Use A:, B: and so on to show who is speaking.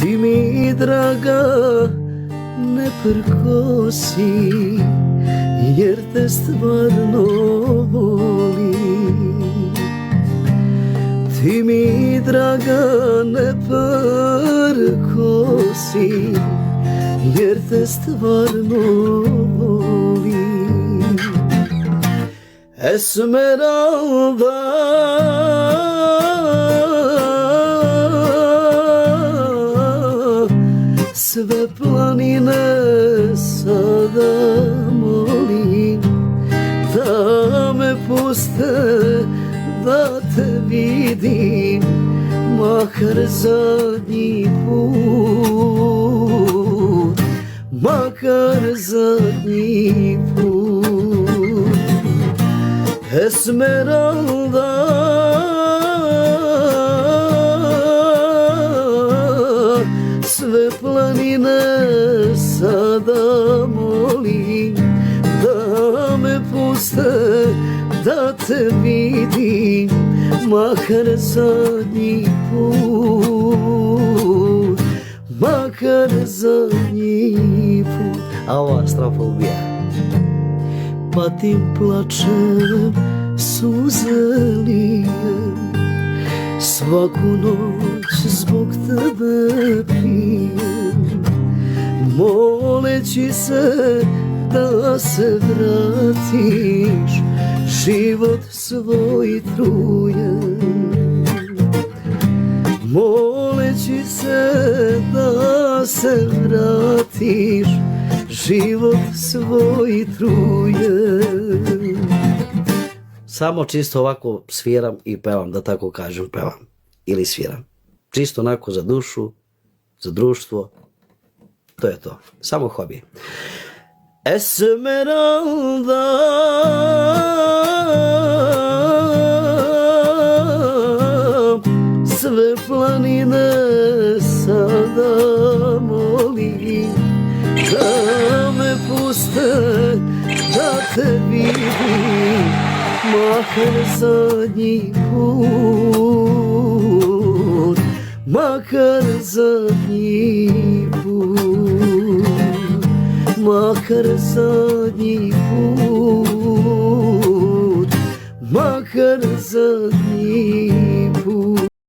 A: Ti mi draga ne prkosi, jer te stvarno volim. Ti mi draga ne prkosi, jer te stvarno volim. Esmeralda, sve planine sada molim da me puste, da te vidim, makar zadnji put, makar zadnji put. Esmeralda, sve planine sada molim da me puste, da te vidim, makar zadnji put, makar zadnji put. A ova strofa ubija. Patim, plačem, suze lijem, svaku noć zbog tebe pijem, moleći se da se vratiš, život svoj trujem. Moleći se da se vratiš, život svoj trujem. Samo čisto ovako sviram i pevam, da tako kažem, pevam ili sviram. Čisto onako za dušu, za društvo, to je to. Samo hobi. Esmeralda, sve planine sada molim da me puste, da te vidim, makar zadnji put, makar zadnji put, makar zadnji put, makar zadnji